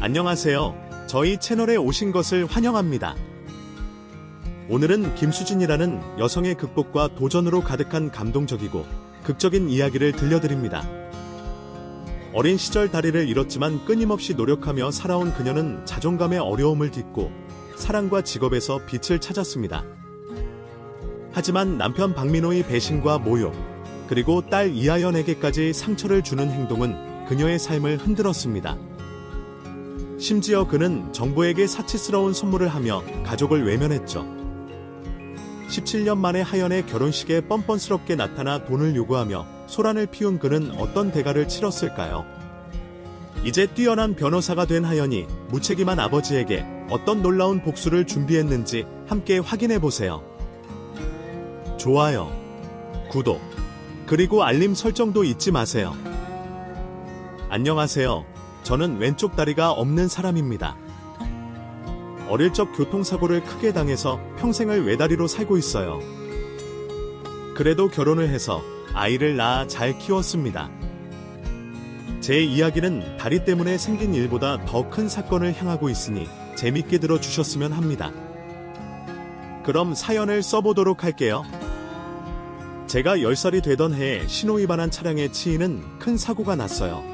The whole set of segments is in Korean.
안녕하세요. 저희 채널에 오신 것을 환영합니다. 오늘은 김수진이라는 여성의 극복과 도전으로 가득한 감동적이고 극적인 이야기를 들려드립니다. 어린 시절 다리를 잃었지만 끊임없이 노력하며 살아온 그녀는 자존감의 어려움을 딛고 사랑과 직업에서 빛을 찾았습니다. 하지만 남편 박민호의 배신과 모욕, 그리고 딸 이하연에게까지 상처를 주는 행동은 그녀의 삶을 흔들었습니다. 심지어 그는 정부에게 사치스러운 선물을 하며 가족을 외면했죠. 17년 만에 하연의 결혼식에 뻔뻔스럽게 나타나 돈을 요구하며 소란을 피운 그는 어떤 대가를 치렀을까요? 이제 뛰어난 변호사가 된 하연이 무책임한 아버지에게 어떤 놀라운 복수를 준비했는지 함께 확인해보세요. 좋아요, 구독, 그리고 알림 설정도 잊지 마세요. 안녕하세요. 저는 왼쪽 다리가 없는 사람입니다. 어릴 적 교통사고를 크게 당해서 평생을 외다리로 살고 있어요. 그래도 결혼을 해서 아이를 낳아 잘 키웠습니다. 제 이야기는 다리 때문에 생긴 일보다 더 큰 사건을 향하고 있으니 재밌게 들어주셨으면 합니다. 그럼 사연을 써보도록 할게요. 제가 10살이 되던 해에 신호위반한 차량에 치이는 큰 사고가 났어요.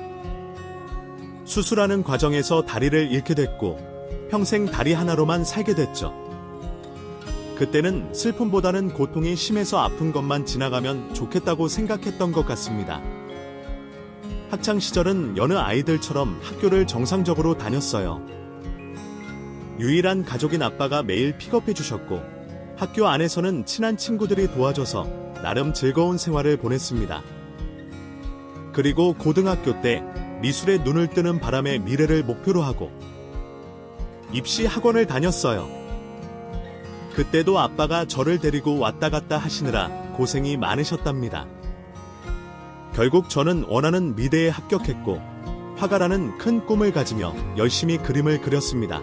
수술하는 과정에서 다리를 잃게 됐고 평생 다리 하나로만 살게 됐죠. 그때는 슬픔보다는 고통이 심해서 아픈 것만 지나가면 좋겠다고 생각했던 것 같습니다. 학창시절은 여느 아이들처럼 학교를 정상적으로 다녔어요. 유일한 가족인 아빠가 매일 픽업해 주셨고 학교 안에서는 친한 친구들이 도와줘서 나름 즐거운 생활을 보냈습니다. 그리고 고등학교 때 미술에 눈을 뜨는 바람에 미래를 목표로 하고 입시 학원을 다녔어요. 그때도 아빠가 저를 데리고 왔다 갔다 하시느라 고생이 많으셨답니다. 결국 저는 원하는 미대에 합격했고 화가라는 큰 꿈을 가지며 열심히 그림을 그렸습니다.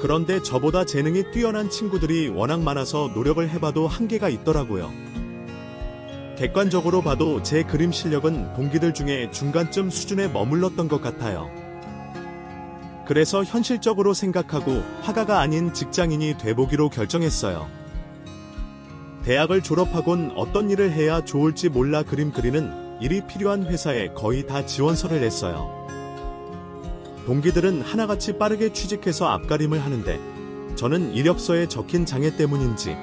그런데 저보다 재능이 뛰어난 친구들이 워낙 많아서 노력을 해봐도 한계가 있더라고요. 객관적으로 봐도 제 그림 실력은 동기들 중에 중간쯤 수준에 머물렀던 것 같아요. 그래서 현실적으로 생각하고 화가가 아닌 직장인이 돼보기로 결정했어요. 대학을 졸업하곤 어떤 일을 해야 좋을지 몰라 그림 그리는 일이 필요한 회사에 거의 다 지원서를 냈어요. 동기들은 하나같이 빠르게 취직해서 앞가림을 하는데 저는 이력서에 적힌 장애 때문인지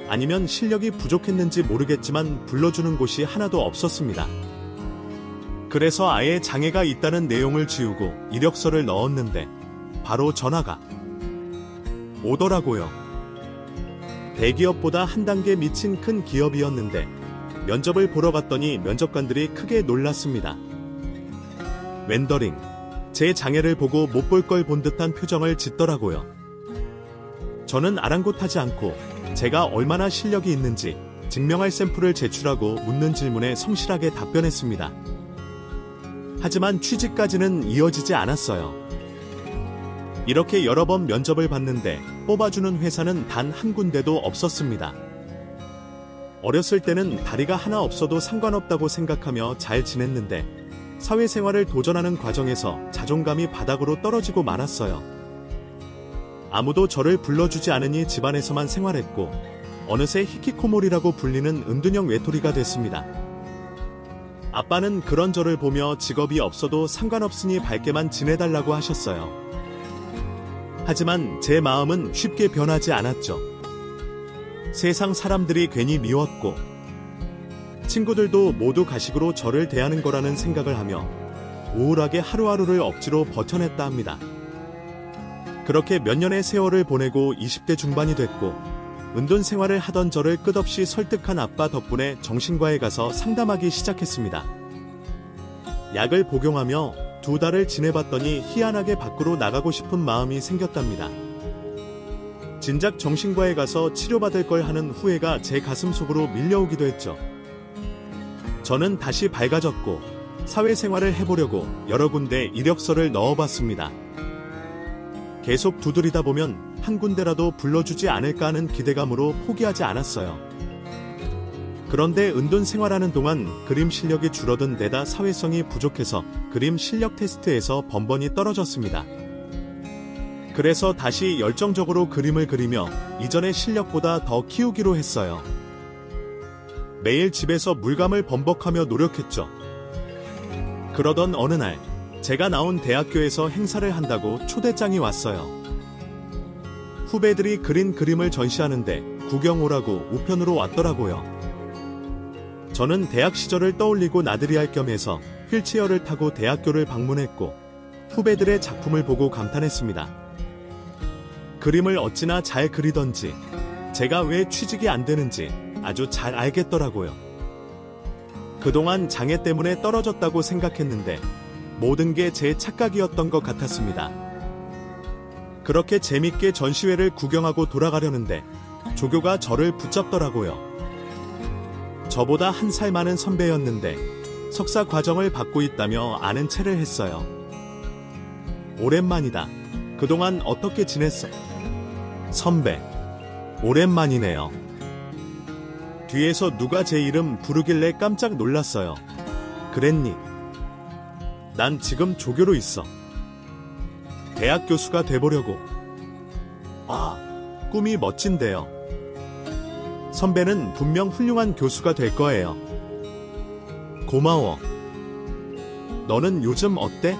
아니면 실력이 부족했는지 모르겠지만 불러주는 곳이 하나도 없었습니다. 그래서 아예 장애가 있다는 내용을 지우고 이력서를 넣었는데 바로 전화가 오더라고요. 대기업보다 한 단계 미친 큰 기업이었는데 면접을 보러 갔더니 면접관들이 크게 놀랐습니다. 웬더링, 제 장애를 보고 못 볼 걸 본 듯한 표정을 짓더라고요. 저는 아랑곳하지 않고 제가 얼마나 실력이 있는지 증명할 샘플을 제출하고 묻는 질문에 성실하게 답변했습니다. 하지만 취직까지는 이어지지 않았어요. 이렇게 여러 번 면접을 봤는데 뽑아주는 회사는 단 한 군데도 없었습니다. 어렸을 때는 다리가 하나 없어도 상관없다고 생각하며 잘 지냈는데 사회생활을 도전하는 과정에서 자존감이 바닥으로 떨어지고 말았어요. 아무도 저를 불러주지 않으니 집안에서만 생활했고 어느새 히키코모리라고 불리는 은둔형 외톨이가 됐습니다. 아빠는 그런 저를 보며 직업이 없어도 상관없으니 밝게만 지내달라고 하셨어요. 하지만 제 마음은 쉽게 변하지 않았죠. 세상 사람들이 괜히 미웠고 친구들도 모두 가식으로 저를 대하는 거라는 생각을 하며 우울하게 하루하루를 억지로 버텨냈다 합니다. 그렇게 몇 년의 세월을 보내고 20대 중반이 됐고 은둔 생활을 하던 저를 끝없이 설득한 아빠 덕분에 정신과에 가서 상담하기 시작했습니다. 약을 복용하며 2달을 지내봤더니 희한하게 밖으로 나가고 싶은 마음이 생겼답니다. 진작 정신과에 가서 치료받을 걸 하는 후회가 제 가슴 속으로 밀려오기도 했죠. 저는 다시 밝아졌고 사회생활을 해보려고 여러 군데 이력서를 넣어봤습니다. 계속 두드리다 보면 한 군데라도 불러주지 않을까 하는 기대감으로 포기하지 않았어요. 그런데 은둔 생활하는 동안 그림 실력이 줄어든 데다 사회성이 부족해서 그림 실력 테스트에서 번번이 떨어졌습니다. 그래서 다시 열정적으로 그림을 그리며 이전의 실력보다 더 키우기로 했어요. 매일 집에서 물감을 범벅하며 노력했죠. 그러던 어느 날 제가 나온 대학교에서 행사를 한다고 초대장이 왔어요. 후배들이 그린 그림을 전시하는데 구경 오라고 우편으로 왔더라고요. 저는 대학 시절을 떠올리고 나들이 할 겸 해서 휠체어를 타고 대학교를 방문했고 후배들의 작품을 보고 감탄했습니다. 그림을 어찌나 잘 그리던지 제가 왜 취직이 안 되는지 아주 잘 알겠더라고요. 그동안 장애 때문에 떨어졌다고 생각했는데 모든 게 제 착각이었던 것 같았습니다. 그렇게 재밌게 전시회를 구경하고 돌아가려는데 조교가 저를 붙잡더라고요. 저보다 한 살 많은 선배였는데 석사 과정을 받고 있다며 아는 체를 했어요. 오랜만이다. 그동안 어떻게 지냈어? 선배, 오랜만이네요. 뒤에서 누가 제 이름 부르길래 깜짝 놀랐어요. 그랬니? 난 지금 조교로 있어. 대학 교수가 돼보려고. 아, 꿈이 멋진데요. 선배는 분명 훌륭한 교수가 될 거예요. 고마워. 너는 요즘 어때?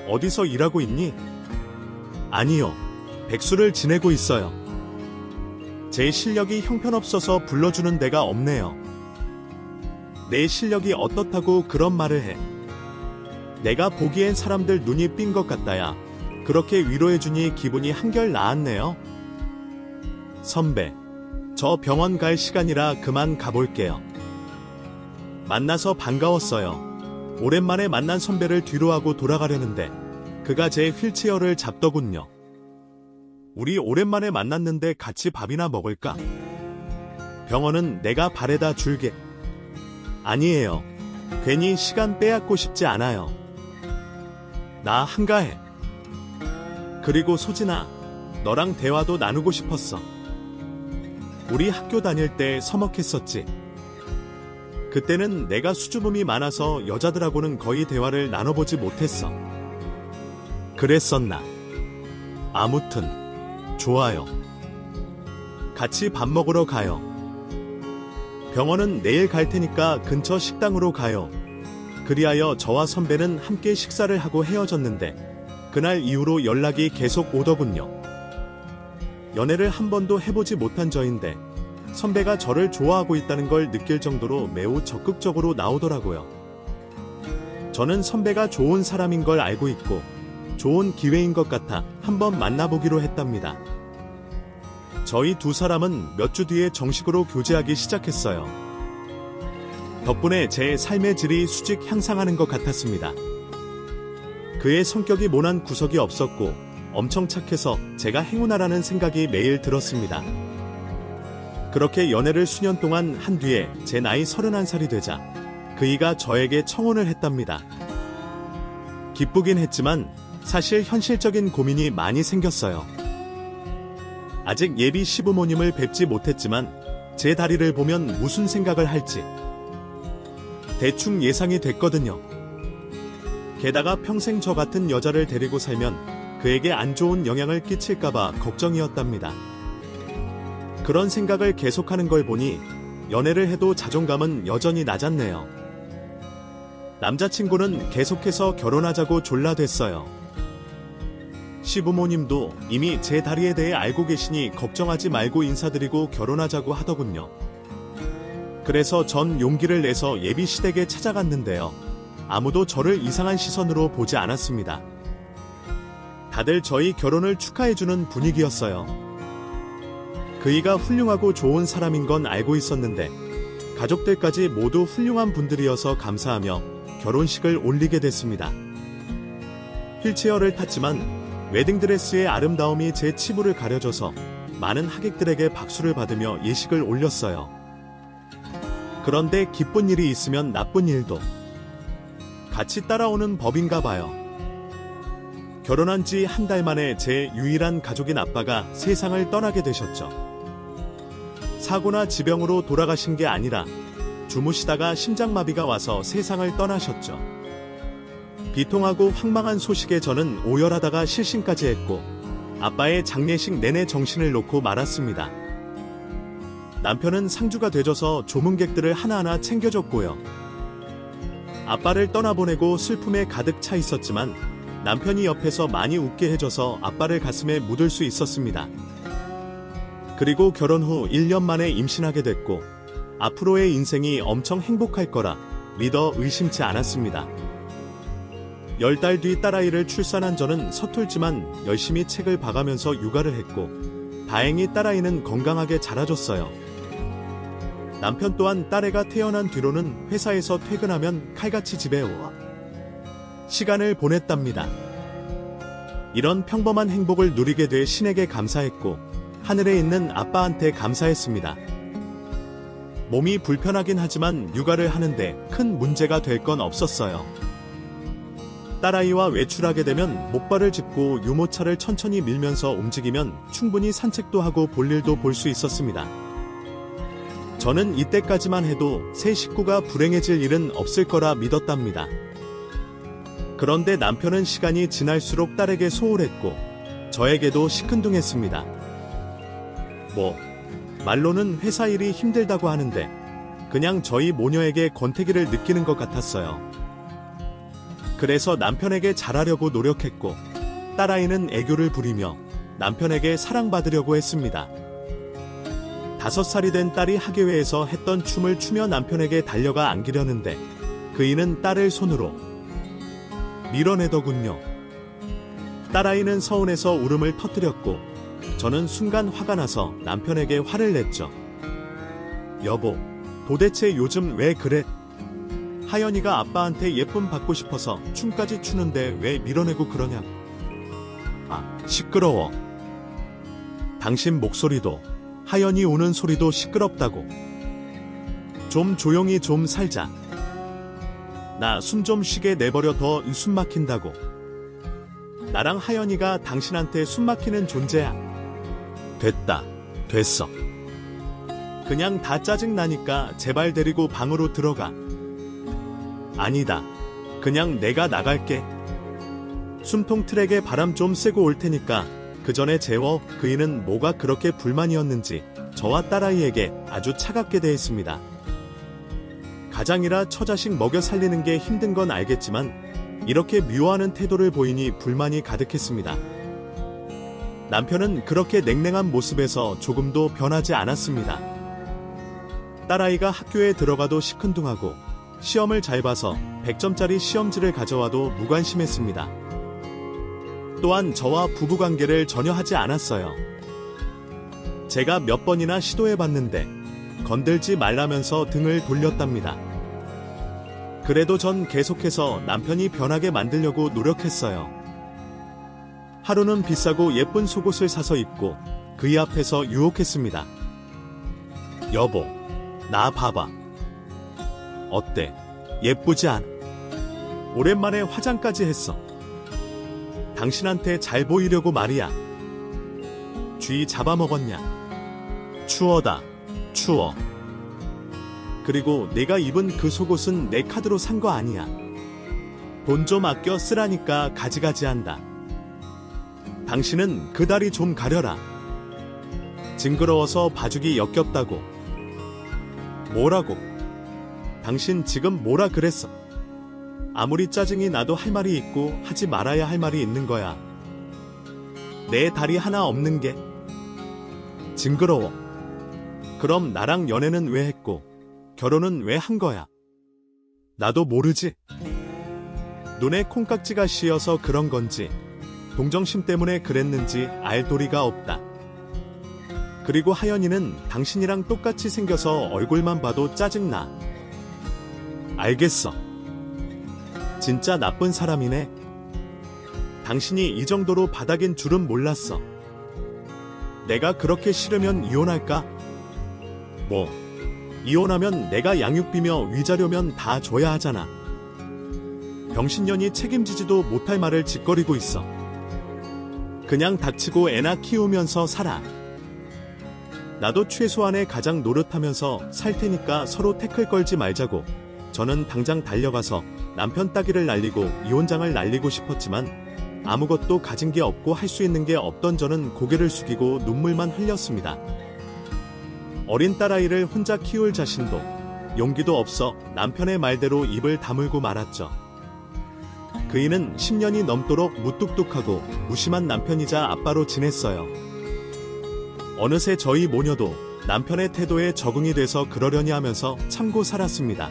어디서 일하고 있니? 아니요. 백수를 지내고 있어요. 제 실력이 형편없어서 불러주는 데가 없네요. 내 실력이 어떻다고 그런 말을 해. 내가 보기엔 사람들 눈이 삔 것 같다야. 그렇게 위로해주니 기분이 한결 나았네요. 선배, 저 병원 갈 시간이라 그만 가볼게요. 만나서 반가웠어요. 오랜만에 만난 선배를 뒤로하고 돌아가려는데 그가 제 휠체어를 잡더군요. 우리 오랜만에 만났는데 같이 밥이나 먹을까? 병원은 내가 바래다 줄게. 아니에요. 괜히 시간 빼앗고 싶지 않아요. 나 한가해. 그리고 소진아, 너랑 대화도 나누고 싶었어. 우리 학교 다닐 때 서먹했었지. 그때는 내가 수줍음이 많아서 여자들하고는 거의 대화를 나눠보지 못했어. 그랬었나? 아무튼 좋아요. 같이 밥 먹으러 가요. 병원은 내일 갈 테니까 근처 식당으로 가요. 그리하여 저와 선배는 함께 식사를 하고 헤어졌는데 그날 이후로 연락이 계속 오더군요. 연애를 한 번도 해보지 못한 저인데 선배가 저를 좋아하고 있다는 걸 느낄 정도로 매우 적극적으로 나오더라고요. 저는 선배가 좋은 사람인 걸 알고 있고 좋은 기회인 것 같아 한번 만나보기로 했답니다. 저희 두 사람은 몇 주 뒤에 정식으로 교제하기 시작했어요. 덕분에 제 삶의 질이 수직 향상하는 것 같았습니다. 그의 성격이 모난 구석이 없었고 엄청 착해서 제가 행운아라는 생각이 매일 들었습니다. 그렇게 연애를 수년 동안 한 뒤에 제 나이 31살이 되자 그이가 저에게 청혼을 했답니다. 기쁘긴 했지만 사실 현실적인 고민이 많이 생겼어요. 아직 예비 시부모님을 뵙지 못했지만 제 다리를 보면 무슨 생각을 할지 대충 예상이 됐거든요. 게다가 평생 저 같은 여자를 데리고 살면 그에게 안 좋은 영향을 끼칠까봐 걱정이었답니다. 그런 생각을 계속하는 걸 보니 연애를 해도 자존감은 여전히 낮았네요. 남자친구는 계속해서 결혼하자고 졸라댔어요. 시부모님도 이미 제 다리에 대해 알고 계시니 걱정하지 말고 인사드리고 결혼하자고 하더군요. 그래서 전 용기를 내서 예비 시댁에 찾아갔는데요. 아무도 저를 이상한 시선으로 보지 않았습니다. 다들 저희 결혼을 축하해주는 분위기였어요. 그이가 훌륭하고 좋은 사람인 건 알고 있었는데 가족들까지 모두 훌륭한 분들이어서 감사하며 결혼식을 올리게 됐습니다. 휠체어를 탔지만 웨딩드레스의 아름다움이 제 치부를 가려줘서 많은 하객들에게 박수를 받으며 예식을 올렸어요. 그런데 기쁜 일이 있으면 나쁜 일도 같이 따라오는 법인가 봐요. 결혼한 지 한 달 만에 제 유일한 가족인 아빠가 세상을 떠나게 되셨죠. 사고나 지병으로 돌아가신 게 아니라 주무시다가 심장마비가 와서 세상을 떠나셨죠. 비통하고 황망한 소식에 저는 오열하다가 실신까지 했고 아빠의 장례식 내내 정신을 놓고 말았습니다. 남편은 상주가 되줘서 조문객들을 하나하나 챙겨줬고요. 아빠를 떠나보내고 슬픔에 가득 차 있었지만 남편이 옆에서 많이 웃게 해줘서 아빠를 가슴에 묻을 수 있었습니다. 그리고 결혼 후 1년 만에 임신하게 됐고 앞으로의 인생이 엄청 행복할 거라 믿어 의심치 않았습니다. 10달 뒤 딸아이를 출산한 저는 서툴지만 열심히 책을 봐가면서 육아를 했고 다행히 딸아이는 건강하게 자라줬어요. 남편 또한 딸애가 태어난 뒤로는 회사에서 퇴근하면 칼같이 집에 와 시간을 보냈답니다. 이런 평범한 행복을 누리게 돼 신에게 감사했고 하늘에 있는 아빠한테 감사했습니다. 몸이 불편하긴 하지만 육아를 하는데 큰 문제가 될 건 없었어요. 딸아이와 외출하게 되면 목발을 짚고 유모차를 천천히 밀면서 움직이면 충분히 산책도 하고 볼 일도 볼 수 있었습니다. 저는 이때까지만 해도 새 식구가 불행해질 일은 없을 거라 믿었답니다. 그런데 남편은 시간이 지날수록 딸에게 소홀했고 저에게도 시큰둥했습니다. 말로는 회사 일이 힘들다고 하는데 그냥 저희 모녀에게 권태기를 느끼는 것 같았어요. 그래서 남편에게 잘하려고 노력했고 딸아이는 애교를 부리며 남편에게 사랑받으려고 했습니다. 5살이 된 딸이 학예회에서 했던 춤을 추며 남편에게 달려가 안기려는데 그이는 딸을 손으로 밀어내더군요. 딸아이는 서운해서 울음을 터뜨렸고 저는 순간 화가 나서 남편에게 화를 냈죠. 여보, 도대체 요즘 왜 그래? 하연이가 아빠한테 예쁨 받고 싶어서 춤까지 추는데 왜 밀어내고 그러냐? 시끄러워. 당신 목소리도 하연이 우는 소리도 시끄럽다고. 좀 조용히 좀 살자. 나 숨 좀 쉬게 내버려 더 숨 막힌다고. 나랑 하연이가 당신한테 숨 막히는 존재야. 됐다. 됐어. 그냥 다 짜증나니까 제발 데리고 방으로 들어가. 아니다. 그냥 내가 나갈게. 숨통 트랙에 바람 좀 쐬고 올 테니까 그 전에 재워. 그이는 뭐가 그렇게 불만이었는지 저와 딸아이에게 아주 차갑게 대했습니다. 가장이라 처자식 먹여 살리는 게 힘든 건 알겠지만 이렇게 미워하는 태도를 보이니 불만이 가득했습니다. 남편은 그렇게 냉랭한 모습에서 조금도 변하지 않았습니다. 딸아이가 학교에 들어가도 시큰둥하고 시험을 잘 봐서 100점짜리 시험지를 가져와도 무관심했습니다. 또한 저와 부부관계를 전혀 하지 않았어요. 제가 몇 번이나 시도해봤는데 건들지 말라면서 등을 돌렸답니다. 그래도 전 계속해서 남편이 변하게 만들려고 노력했어요. 하루는 비싸고 예쁜 속옷을 사서 입고 그이 앞에서 유혹했습니다. 여보, 나 봐봐. 어때? 예쁘지 않아? 오랜만에 화장까지 했어. 당신한테 잘 보이려고 말이야. 쥐 잡아먹었냐? 추워다. 추워. 그리고 내가 입은 그 속옷은 내 카드로 산 거 아니야. 돈 좀 아껴 쓰라니까 가지가지한다. 당신은 그 다리 좀 가려라. 징그러워서 봐주기 역겹다고. 뭐라고? 당신 지금 뭐라 그랬어? 아무리 짜증이 나도 할 말이 있고 하지 말아야 할 말이 있는 거야. 내 다리 하나 없는 게 징그러워. 그럼 나랑 연애는 왜 했고 결혼은 왜 한 거야? 나도 모르지. 눈에 콩깍지가 씌어서 그런 건지 동정심 때문에 그랬는지 알 도리가 없다. 그리고 하연이는 당신이랑 똑같이 생겨서 얼굴만 봐도 짜증나. 알겠어. 진짜 나쁜 사람이네. 당신이 이 정도로 바닥인 줄은 몰랐어. 내가 그렇게 싫으면 이혼할까? 이혼하면 내가 양육비며 위자료면 다 줘야 하잖아. 병신년이 책임지지도 못할 말을 짓거리고 있어. 그냥 닥치고 애나 키우면서 살아. 나도 최소한의 가장 노릇하면서 살 테니까 서로 태클 걸지 말자고. 저는 당장 달려가서 남편 따귀를 날리고 이혼장을 날리고 싶었지만 아무것도 가진 게 없고 할 수 있는 게 없던 저는 고개를 숙이고 눈물만 흘렸습니다. 어린 딸아이를 혼자 키울 자신도 용기도 없어 남편의 말대로 입을 다물고 말았죠. 그이는 10년이 넘도록 무뚝뚝하고 무심한 남편이자 아빠로 지냈어요. 어느새 저희 모녀도 남편의 태도에 적응이 돼서 그러려니 하면서 참고 살았습니다.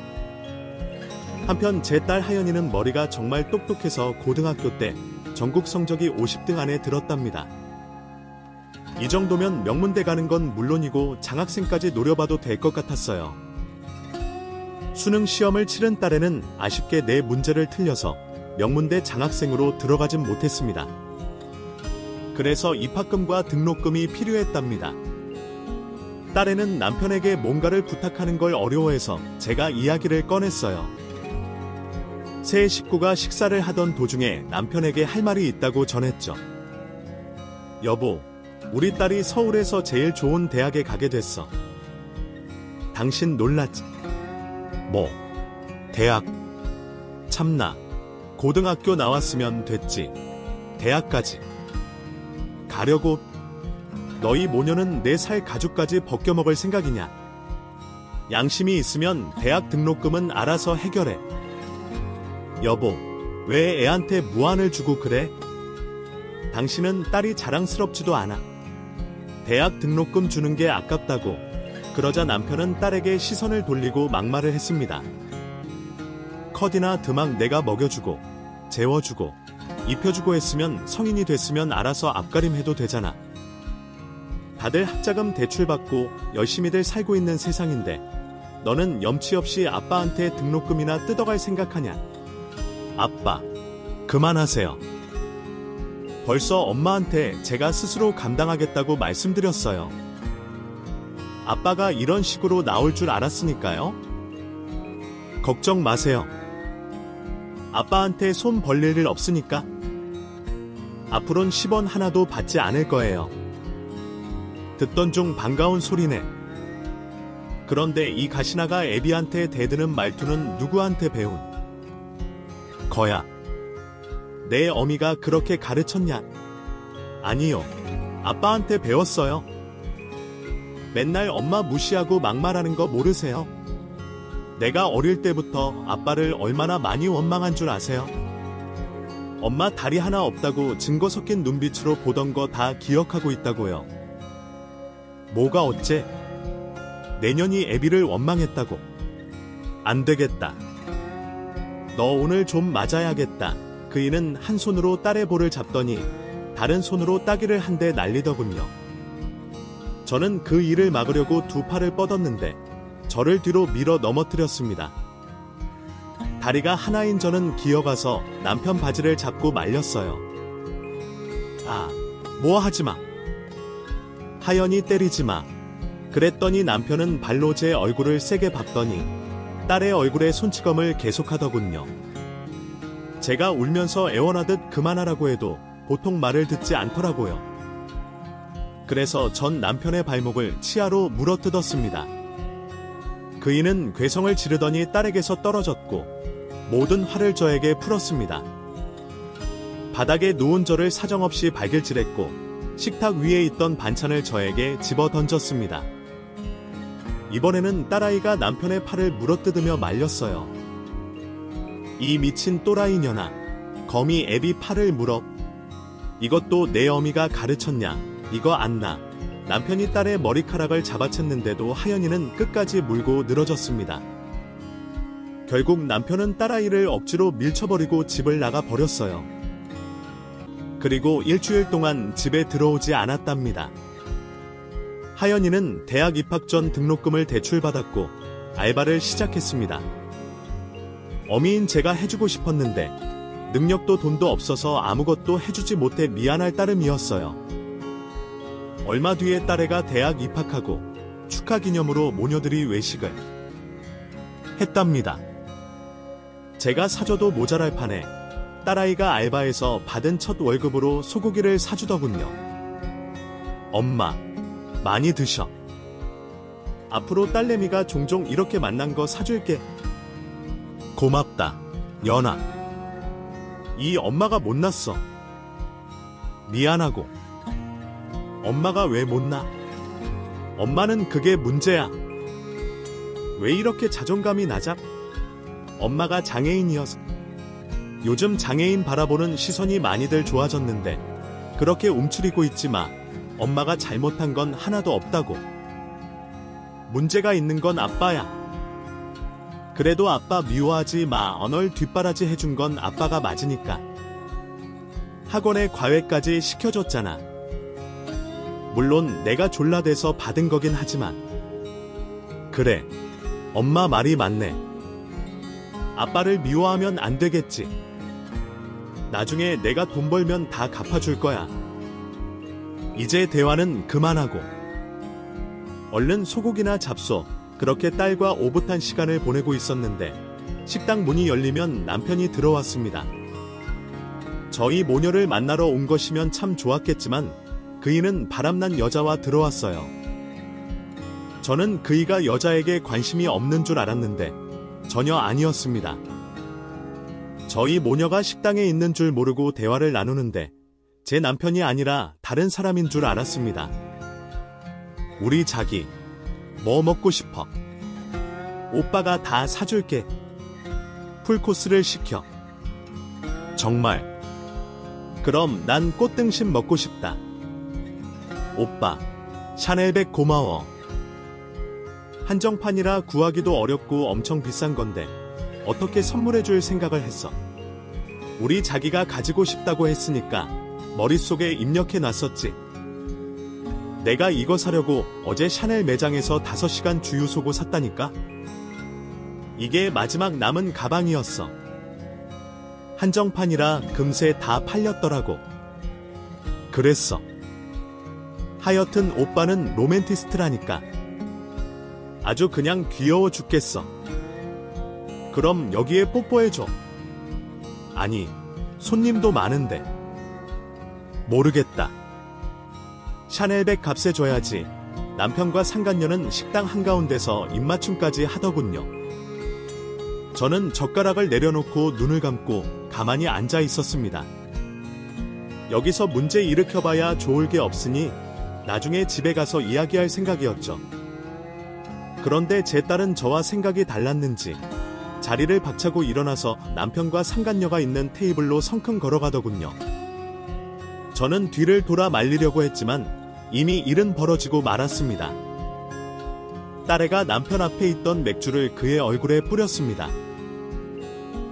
한편 제 딸 하연이는 머리가 정말 똑똑해서 고등학교 때 전국 성적이 50등 안에 들었답니다. 이 정도면 명문대 가는 건 물론이고 장학생까지 노려봐도 될 것 같았어요. 수능 시험을 치른 딸에는 아쉽게 내 문제를 틀려서 명문대 장학생으로 들어가진 못했습니다. 그래서 입학금과 등록금이 필요했답니다. 딸에는 남편에게 뭔가를 부탁하는 걸 어려워해서 제가 이야기를 꺼냈어요. 새 식구가 식사를 하던 도중에 남편에게 할 말이 있다고 전했죠. 여보, 우리 딸이 서울에서 제일 좋은 대학에 가게 됐어. 당신 놀랐지? 뭐? 대학? 참나. 고등학교 나왔으면 됐지. 대학까지. 가려고? 너희 모녀는 내 살 가죽까지 벗겨먹을 생각이냐? 양심이 있으면 대학 등록금은 알아서 해결해. 여보, 왜 애한테 무안을 주고 그래? 당신은 딸이 자랑스럽지도 않아. 대학 등록금 주는 게 아깝다고. 그러자 남편은 딸에게 시선을 돌리고 막말을 했습니다. 컷이나 드막 내가 먹여주고 재워주고 입혀주고 했으면 성인이 됐으면 알아서 앞가림해도 되잖아. 다들 학자금 대출받고 열심히들 살고 있는 세상인데 너는 염치 없이 아빠한테 등록금이나 뜯어갈 생각하냐? 아빠, 그만하세요. 벌써 엄마한테 제가 스스로 감당하겠다고 말씀드렸어요. 아빠가 이런 식으로 나올 줄 알았으니까요. 걱정 마세요. 아빠한테 손 벌릴 일 없으니까. 앞으론 10원 하나도 받지 않을 거예요. 듣던 중 반가운 소리네. 그런데 이 가시나가 애비한테 대드는 말투는 누구한테 배운 거야? 내 어미가 그렇게 가르쳤냐? 아니요. 아빠한테 배웠어요. 맨날 엄마 무시하고 막말하는 거 모르세요? 내가 어릴 때부터 아빠를 얼마나 많이 원망한 줄 아세요? 엄마 다리 하나 없다고 증거 섞인 눈빛으로 보던 거 다 기억하고 있다고요. 뭐가 어째? 내년이 애비를 원망했다고. 안 되겠다. 너 오늘 좀 맞아야겠다. 그이는 한 손으로 딸의 볼을 잡더니 다른 손으로 따귀를 한 대 날리더군요. 저는 그 일을 막으려고 두 팔을 뻗었는데 저를 뒤로 밀어 넘어뜨렸습니다. 다리가 하나인 저는 기어가서 남편 바지를 잡고 말렸어요. 아, 뭐 하지마. 하연이 때리지마. 그랬더니 남편은 발로 제 얼굴을 세게 밟더니 딸의 얼굴에 손찌검을 계속하더군요. 제가 울면서 애원하듯 그만하라고 해도 보통 말을 듣지 않더라고요. 그래서 전 남편의 발목을 치아로 물어뜯었습니다. 그이는 괴성을 지르더니 딸에게서 떨어졌고 모든 화를 저에게 풀었습니다. 바닥에 누운 저를 사정없이 발길질했고 식탁 위에 있던 반찬을 저에게 집어 던졌습니다. 이번에는 딸아이가 남편의 팔을 물어뜯으며 말렸어요. 이 미친 또라이년아, 거미 애비 팔을 물어. 이것도 내 어미가 가르쳤냐? 이거 안 나. 남편이 딸의 머리카락을 잡아챘는데도 하연이는 끝까지 물고 늘어졌습니다. 결국 남편은 딸아이를 억지로 밀쳐버리고 집을 나가 버렸어요. 그리고 일주일 동안 집에 들어오지 않았답니다. 하연이는 대학 입학 전 등록금을 대출받았고 알바를 시작했습니다. 어미인 제가 해주고 싶었는데 능력도 돈도 없어서 아무것도 해주지 못해 미안할 따름이었어요. 얼마 뒤에 딸애가 대학 입학하고 축하기념으로 모녀들이 외식을 했답니다. 제가 사줘도 모자랄 판에 딸아이가 알바에서 받은 첫 월급으로 소고기를 사주더군요. 엄마, 많이 드셔. 앞으로 딸내미가 종종 이렇게 만난 거 사줄게. 고맙다, 연아. 이 엄마가 못났어. 미안하고. 엄마가 왜 못나? 엄마는 그게 문제야. 왜 이렇게 자존감이 낮아? 엄마가 장애인이어서. 요즘 장애인 바라보는 시선이 많이들 좋아졌는데 그렇게 움츠리고 있지 마. 엄마가 잘못한 건 하나도 없다고. 문제가 있는 건 아빠야. 그래도 아빠 미워하지 마. 언얼 뒷바라지 해준 건 아빠가 맞으니까. 학원에 과외까지 시켜줬잖아. 물론 내가 졸라대서 받은 거긴 하지만. 그래, 엄마 말이 맞네. 아빠를 미워하면 안 되겠지. 나중에 내가 돈 벌면 다 갚아줄 거야. 이제 대화는 그만하고 얼른 소고기나 잡숴. 그렇게 딸과 오붓한 시간을 보내고 있었는데 식당 문이 열리면 남편이 들어왔습니다. 저희 모녀를 만나러 온 것이면 참 좋았겠지만 그이는 바람난 여자와 들어왔어요. 저는 그이가 여자에게 관심이 없는 줄 알았는데 전혀 아니었습니다. 저희 모녀가 식당에 있는 줄 모르고 대화를 나누는데 제 남편이 아니라 다른 사람인 줄 알았습니다. 우리 자기, 뭐 먹고 싶어? 오빠가 다 사줄게. 풀코스를 시켜. 정말. 그럼 난 꽃등심 먹고 싶다. 오빠, 샤넬백 고마워. 한정판이라 구하기도 어렵고 엄청 비싼 건데 어떻게 선물해줄 생각을 했어. 우리 자기가 가지고 싶다고 했으니까 머릿속에 입력해놨었지. 내가 이거 사려고 어제 샤넬 매장에서 5시간 주유소고 샀다니까. 이게 마지막 남은 가방이었어. 한정판이라 금세 다 팔렸더라고. 그랬어. 하여튼 오빠는 로맨티스트라니까. 아주 그냥 귀여워 죽겠어. 그럼 여기에 뽀뽀해줘. 아니, 손님도 많은데. 모르겠다. 샤넬백 값에 줘야지. 남편과 상간녀는 식당 한가운데서 입맞춤까지 하더군요. 저는 젓가락을 내려놓고 눈을 감고 가만히 앉아 있었습니다. 여기서 문제 일으켜봐야 좋을 게 없으니 나중에 집에 가서 이야기할 생각이었죠. 그런데 제 딸은 저와 생각이 달랐는지 자리를 박차고 일어나서 남편과 상간녀가 있는 테이블로 성큼 걸어가더군요. 저는 뒤를 돌아 말리려고 했지만 이미 일은 벌어지고 말았습니다. 딸애가 남편 앞에 있던 맥주를 그의 얼굴에 뿌렸습니다.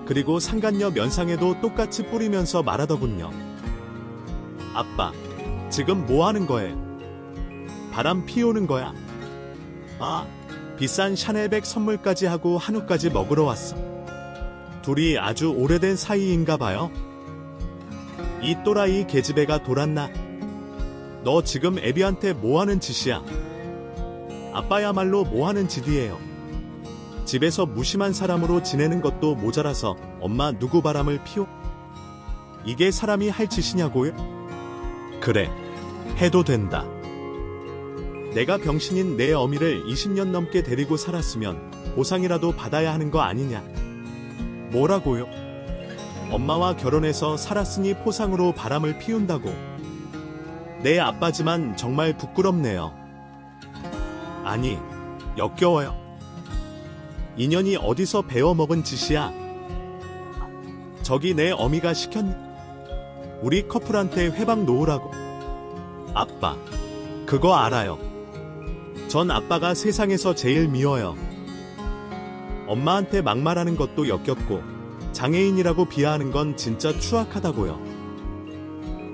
그리고 상간녀 면상에도 똑같이 뿌리면서 말하더군요. 아빠, 지금 뭐 하는 거예요? 바람 피우는 거야. 아, 비싼 샤넬백 선물까지 하고 한우까지 먹으러 왔어. 둘이 아주 오래된 사이인가 봐요. 이 또라이 계집애가 돌았나? 너 지금 애비한테 뭐하는 짓이야? 아빠야말로 뭐하는 짓이에요. 집에서 무심한 사람으로 지내는 것도 모자라서 엄마 누구 바람을 피워? 이게 사람이 할 짓이냐고요? 그래, 해도 된다. 내가 병신인 내 어미를 20년 넘게 데리고 살았으면 보상이라도 받아야 하는 거 아니냐? 뭐라고요? 엄마와 결혼해서 살았으니 포상으로 바람을 피운다고. 내 아빠지만 정말 부끄럽네요. 아니, 역겨워요. 인연이 어디서 배워먹은 짓이야? 저기 내 어미가 시켰니? 우리 커플한테 회방 놓으라고. 아빠, 그거 알아요. 전 아빠가 세상에서 제일 미워요. 엄마한테 막말하는 것도 역겹고 장애인이라고 비하하는 건 진짜 추악하다고요.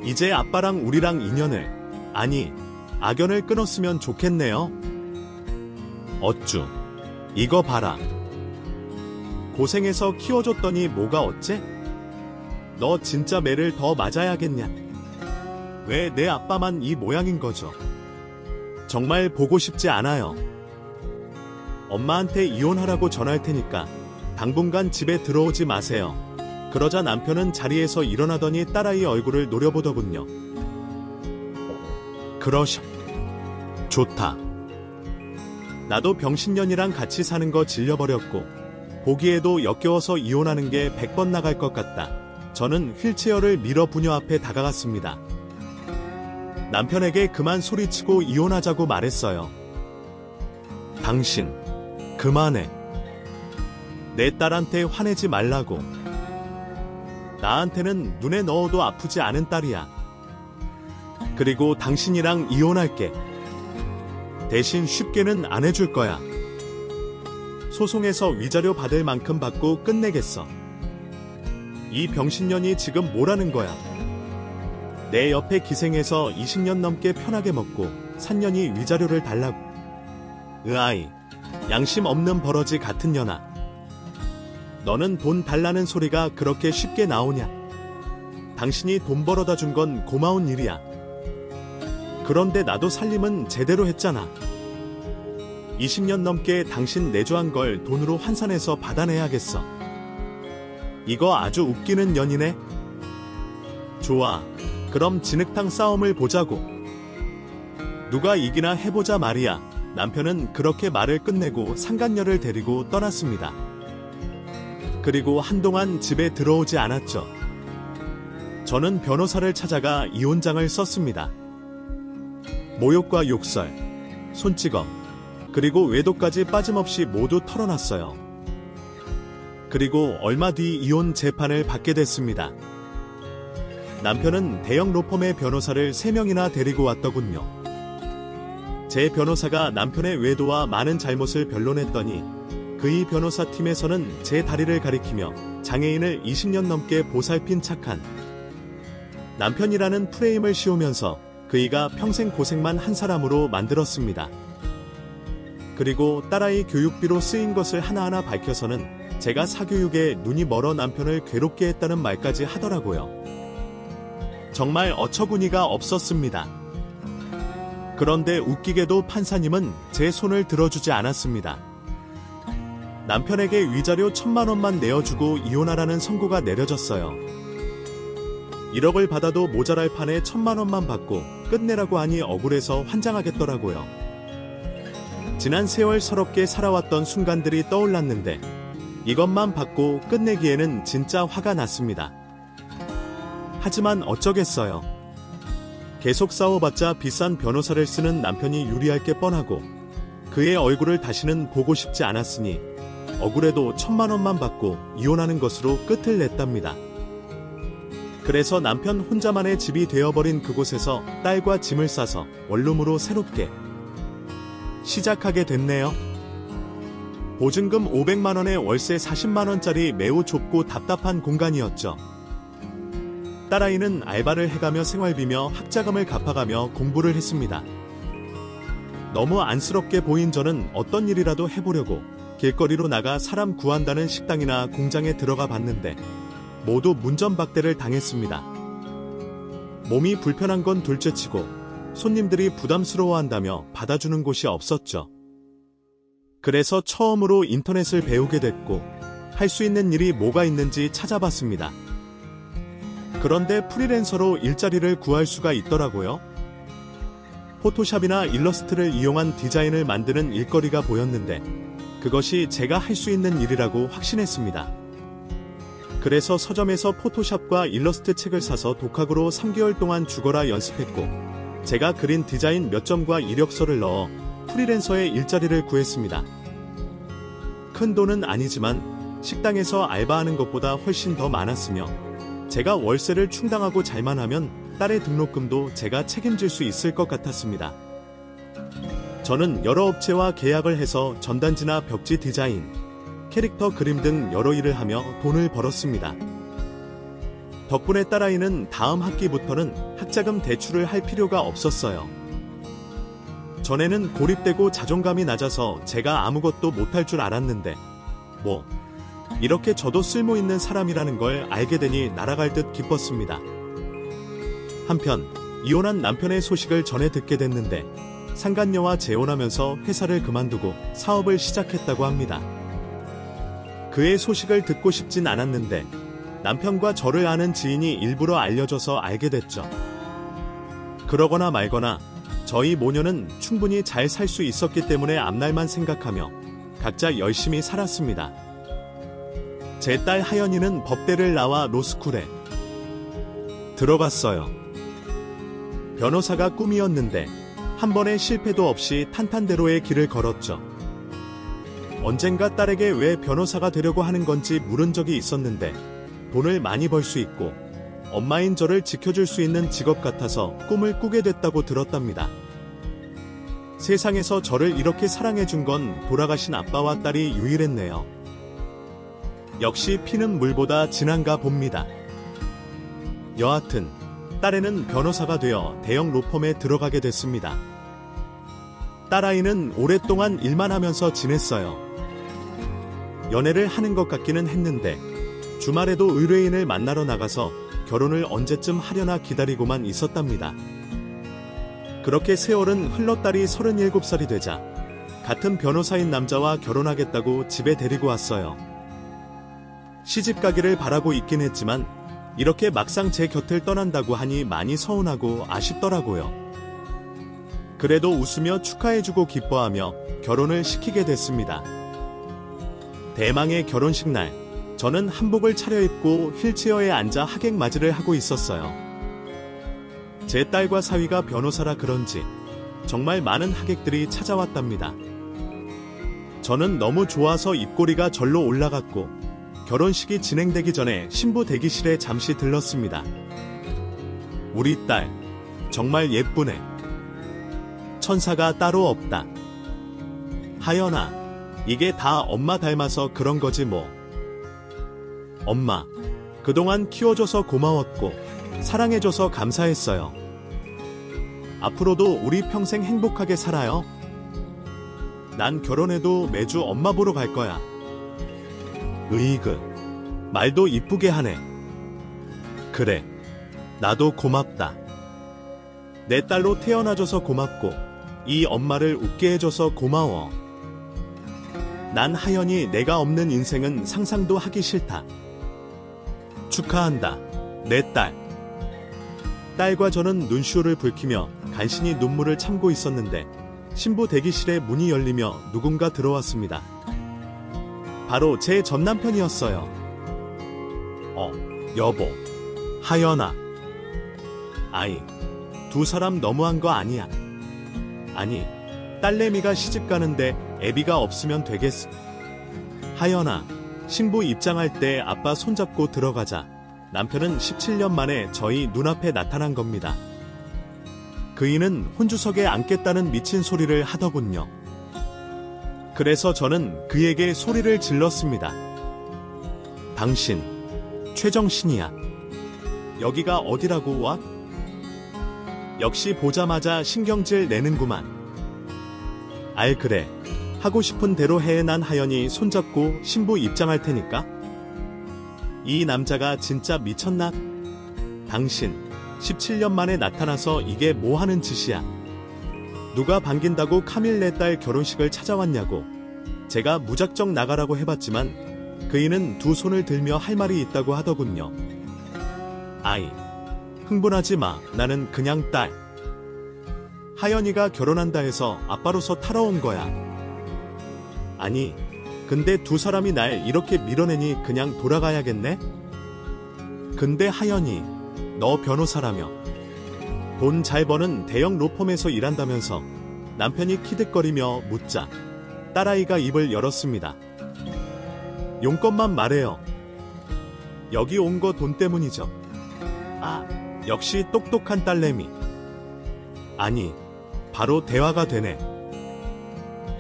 이제 아빠랑 우리랑 인연을, 아니, 악연을 끊었으면 좋겠네요. 어쭈, 이거 봐라. 고생해서 키워줬더니 뭐가 어째? 너 진짜 매를 더 맞아야겠냐? 왜 내 아빠만 이 모양인 거죠? 정말 보고 싶지 않아요. 엄마한테 이혼하라고 전할 테니까 당분간 집에 들어오지 마세요. 그러자 남편은 자리에서 일어나더니 딸아이 얼굴을 노려보더군요. 그러셔. 좋다. 나도 병신년이랑 같이 사는 거 질려버렸고 보기에도 역겨워서 이혼하는 게 100번 나갈 것 같다. 저는 휠체어를 밀어 부녀 앞에 다가갔습니다. 남편에게 그만 소리치고 이혼하자고 말했어요. 당신, 그만해. 내 딸한테 화내지 말라고. 나한테는 눈에 넣어도 아프지 않은 딸이야. 그리고 당신이랑 이혼할게. 대신 쉽게는 안 해줄 거야. 소송에서 위자료 받을 만큼 받고 끝내겠어. 이 병신년이 지금 뭐라는 거야. 내 옆에 기생해서 20년 넘게 편하게 먹고 산년이 위자료를 달라고. 으아이, 양심 없는 버러지 같은 년아. 너는 돈 달라는 소리가 그렇게 쉽게 나오냐. 당신이 돈 벌어다 준 건 고마운 일이야. 그런데 나도 살림은 제대로 했잖아. 20년 넘게 당신 내조한 걸 돈으로 환산해서 받아내야겠어. 이거 아주 웃기는 년이네. 좋아, 그럼 진흙탕 싸움을 보자고. 누가 이기나 해보자 말이야. 남편은 그렇게 말을 끝내고 상간녀를 데리고 떠났습니다. 그리고 한동안 집에 들어오지 않았죠. 저는 변호사를 찾아가 이혼장을 썼습니다. 모욕과 욕설, 손찌검, 그리고 외도까지 빠짐없이 모두 털어놨어요. 그리고 얼마 뒤 이혼 재판을 받게 됐습니다. 남편은 대형 로펌의 변호사를 3명이나 데리고 왔더군요. 제 변호사가 남편의 외도와 많은 잘못을 변론했더니 그의 변호사팀에서는 제 다리를 가리키며 장애인을 20년 넘게 보살핀 착한 남편이라는 프레임을 씌우면서 그이가 평생 고생만 한 사람으로 만들었습니다. 그리고 딸아이 교육비로 쓰인 것을 하나하나 밝혀서는 제가 사교육에 눈이 멀어 남편을 괴롭게 했다는 말까지 하더라고요. 정말 어처구니가 없었습니다. 그런데 웃기게도 판사님은 제 손을 들어주지 않았습니다. 남편에게 위자료 1,000만 원만 내어주고 이혼하라는 선고가 내려졌어요. 1억을 받아도 모자랄 판에 1,000만 원만 받고 끝내라고 하니 억울해서 환장하겠더라고요. 지난 세월 서럽게 살아왔던 순간들이 떠올랐는데 이것만 받고 끝내기에는 진짜 화가 났습니다. 하지만 어쩌겠어요. 계속 싸워봤자 비싼 변호사를 쓰는 남편이 유리할 게 뻔하고 그의 얼굴을 다시는 보고 싶지 않았으니 억울해도 1,000만 원만 받고 이혼하는 것으로 끝을 냈답니다. 그래서 남편 혼자만의 집이 되어버린 그곳에서 딸과 짐을 싸서 원룸으로 새롭게 시작하게 됐네요. 보증금 500만 원에 월세 40만 원짜리 매우 좁고 답답한 공간이었죠. 딸아이는 알바를 해가며 생활비며 학자금을 갚아가며 공부를 했습니다. 너무 안쓰럽게 보인 저는 어떤 일이라도 해보려고 길거리로 나가 사람 구한다는 식당이나 공장에 들어가 봤는데 모두 문전박대를 당했습니다. 몸이 불편한 건 둘째치고 손님들이 부담스러워한다며 받아주는 곳이 없었죠. 그래서 처음으로 인터넷을 배우게 됐고 할 수 있는 일이 뭐가 있는지 찾아봤습니다. 그런데 프리랜서로 일자리를 구할 수가 있더라고요. 포토샵이나 일러스트를 이용한 디자인을 만드는 일거리가 보였는데 그것이 제가 할 수 있는 일이라고 확신했습니다. 그래서 서점에서 포토샵과 일러스트 책을 사서 독학으로 3개월 동안 죽어라 연습했고 제가 그린 디자인 몇 점과 이력서를 넣어 프리랜서의 일자리를 구했습니다. 큰 돈은 아니지만 식당에서 알바하는 것보다 훨씬 더 많았으며 제가 월세를 충당하고 잘만 하면 딸의 등록금도 제가 책임질 수 있을 것 같았습니다. 저는 여러 업체와 계약을 해서 전단지나 벽지 디자인, 캐릭터 그림 등 여러 일을 하며 돈을 벌었습니다. 덕분에 딸아이는 다음 학기부터는 학자금 대출을 할 필요가 없었어요. 전에는 고립되고 자존감이 낮아서 제가 아무것도 못할 줄 알았는데 이렇게 저도 쓸모있는 사람이라는 걸 알게 되니 날아갈 듯 기뻤습니다. 한편 이혼한 남편의 소식을 전해 듣게 됐는데 상간녀와 재혼하면서 회사를 그만두고 사업을 시작했다고 합니다. 그의 소식을 듣고 싶진 않았는데 남편과 저를 아는 지인이 일부러 알려줘서 알게 됐죠. 그러거나 말거나 저희 모녀는 충분히 잘 살 수 있었기 때문에 앞날만 생각하며 각자 열심히 살았습니다. 제 딸 하연이는 법대를 나와 로스쿨에 들어갔어요. 변호사가 꿈이었는데 한 번의 실패도 없이 탄탄대로의 길을 걸었죠. 언젠가 딸에게 왜 변호사가 되려고 하는 건지 물은 적이 있었는데 돈을 많이 벌 수 있고 엄마인 저를 지켜줄 수 있는 직업 같아서 꿈을 꾸게 됐다고 들었답니다. 세상에서 저를 이렇게 사랑해준 건 돌아가신 아빠와 딸이 유일했네요. 역시 피는 물보다 진한가 봅니다. 여하튼 딸애는 변호사가 되어 대형 로펌에 들어가게 됐습니다. 딸아이는 오랫동안 일만 하면서 지냈어요. 연애를 하는 것 같기는 했는데 주말에도 의뢰인을 만나러 나가서 결혼을 언제쯤 하려나 기다리고만 있었답니다. 그렇게 세월은 흘러 딸이 37살이 되자 같은 변호사인 남자와 결혼하겠다고 집에 데리고 왔어요. 시집 가기를 바라고 있긴 했지만 이렇게 막상 제 곁을 떠난다고 하니 많이 서운하고 아쉽더라고요. 그래도 웃으며 축하해주고 기뻐하며 결혼을 시키게 됐습니다. 대망의 결혼식 날, 저는 한복을 차려입고 휠체어에 앉아 하객 맞이를 하고 있었어요. 제 딸과 사위가 변호사라 그런지 정말 많은 하객들이 찾아왔답니다. 저는 너무 좋아서 입꼬리가 절로 올라갔고 결혼식이 진행되기 전에 신부 대기실에 잠시 들렀습니다. 우리 딸, 정말 예쁘네. 천사가 따로 없다. 하연아, 이게 다 엄마 닮아서 그런 거지 뭐. 엄마, 그동안 키워줘서 고마웠고 사랑해줘서 감사했어요. 앞으로도 우리 평생 행복하게 살아요. 난 결혼해도 매주 엄마 보러 갈 거야. 으이그, 말도 이쁘게 하네. 그래, 나도 고맙다. 내 딸로 태어나줘서 고맙고 이 엄마를 웃게 해줘서 고마워. 난 하연이 내가 없는 인생은 상상도 하기 싫다. 축하한다, 내 딸. 딸과 저는 눈시울을 붉히며 간신히 눈물을 참고 있었는데 신부 대기실에 문이 열리며 누군가 들어왔습니다. 바로 제 전남편이었어요. 여보, 하연아. 아이, 두 사람 너무한 거 아니야? 아니, 딸내미가 시집가는데 애비가 없으면 되겠어. 하연아, 신부 입장할 때 아빠 손잡고 들어가자. 남편은 17년 만에 저희 눈앞에 나타난 겁니다. 그이는 혼주석에 앉겠다는 미친 소리를 하더군요. 그래서 저는 그에게 소리를 질렀습니다. 당신, 최정신이야. 여기가 어디라고 와? 역시 보자마자 신경질 내는구만. 알 그래. 하고 싶은 대로 해. 난 하연이 손잡고 신부 입장할 테니까. 이 남자가 진짜 미쳤나? 당신, 17년 만에 나타나서 이게 뭐 하는 짓이야? 누가 반긴다고 카밀 내 딸 결혼식을 찾아왔냐고. 제가 무작정 나가라고 해봤지만 그이는 두 손을 들며 할 말이 있다고 하더군요. 아이, 흥분하지 마. 나는 그냥 딸. 하연이가 결혼한다 해서 아빠로서 타러 온 거야. 아니, 근데 두 사람이 날 이렇게 밀어내니 그냥 돌아가야겠네? 근데 하연이, 너 변호사라며. 돈 잘 버는 대형 로펌에서 일한다면서. 남편이 키득거리며 묻자 딸아이가 입을 열었습니다. 용건만 말해요. 여기 온 거 돈 때문이죠. 아, 역시 똑똑한 딸내미. 아니, 바로 대화가 되네.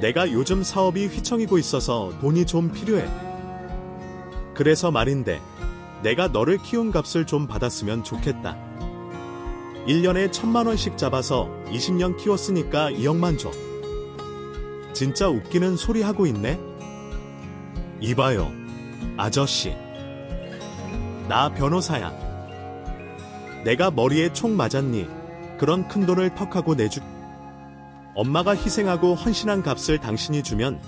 내가 요즘 사업이 휘청이고 있어서 돈이 좀 필요해. 그래서 말인데 내가 너를 키운 값을 좀 받았으면 좋겠다. 1년에 1,000만 원씩 잡아서 20년 키웠으니까 2억만 줘. 진짜 웃기는 소리 하고 있네? 이봐요, 아저씨. 나 변호사야. 내가 머리에 총 맞았니? 그런 큰 돈을 턱하고 내줄. 엄마가 희생하고 헌신한 값을 당신이 주면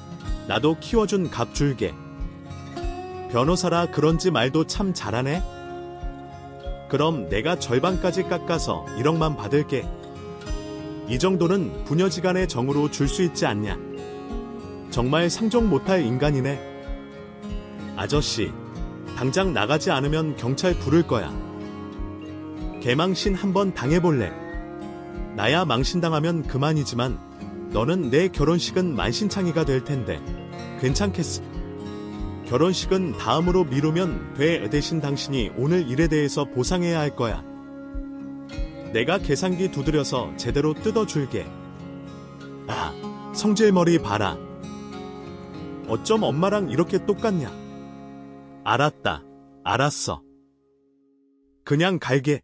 나도 키워준 값 줄게. 변호사라 그런지 말도 참 잘하네? 그럼 내가 절반까지 깎아서 1억만 받을게. 이 정도는 부녀지간의 정으로 줄 수 있지 않냐. 정말 상종 못할 인간이네. 아저씨, 당장 나가지 않으면 경찰 부를 거야. 개망신 한번 당해볼래? 나야 망신당하면 그만이지만 너는 내 결혼식은 만신창이가 될 텐데 괜찮겠어? 결혼식은 다음으로 미루면 돼. 대신 당신이 오늘 일에 대해서 보상해야 할 거야. 내가 계산기 두드려서 제대로 뜯어줄게. 아, 성질머리 봐라. 어쩜 엄마랑 이렇게 똑같냐? 알았다. 알았어. 그냥 갈게.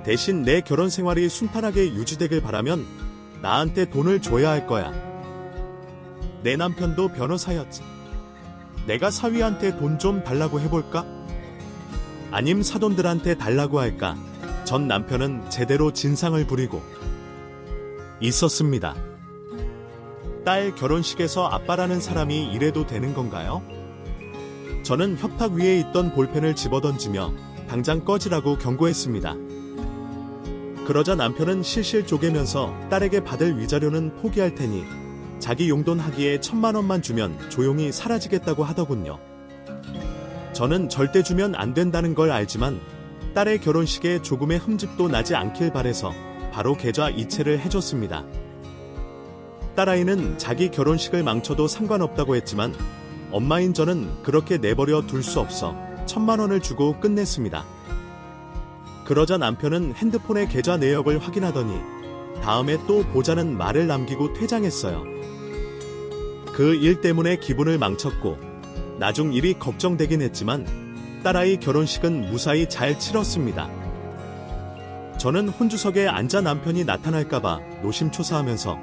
대신 내 결혼 생활이 순탄하게 유지되길 바라면 나한테 돈을 줘야 할 거야. 내 남편도 변호사였지. 내가 사위한테 돈 좀 달라고 해볼까? 아님 사돈들한테 달라고 할까? 전 남편은 제대로 진상을 부리고 있었습니다. 딸 결혼식에서 아빠라는 사람이 이래도 되는 건가요? 저는 협탁 위에 있던 볼펜을 집어던지며 당장 꺼지라고 경고했습니다. 그러자 남편은 실실 쪼개면서 딸에게 받을 위자료는 포기할 테니 자기 용돈 하기에 1,000만 원만 주면 조용히 사라지겠다고 하더군요. 저는 절대 주면 안 된다는 걸 알지만 딸의 결혼식에 조금의 흠집도 나지 않길 바래서 바로 계좌 이체를 해줬습니다. 딸아이는 자기 결혼식을 망쳐도 상관없다고 했지만 엄마인 저는 그렇게 내버려 둘 수 없어 1,000만 원을 주고 끝냈습니다. 그러자 남편은 핸드폰의 계좌 내역을 확인하더니 다음에 또 보자는 말을 남기고 퇴장했어요. 그 일 때문에 기분을 망쳤고 나중 일이 걱정되긴 했지만 딸아이 결혼식은 무사히 잘 치렀습니다. 저는 혼주석에 앉아 남편이 나타날까봐 노심초사하면서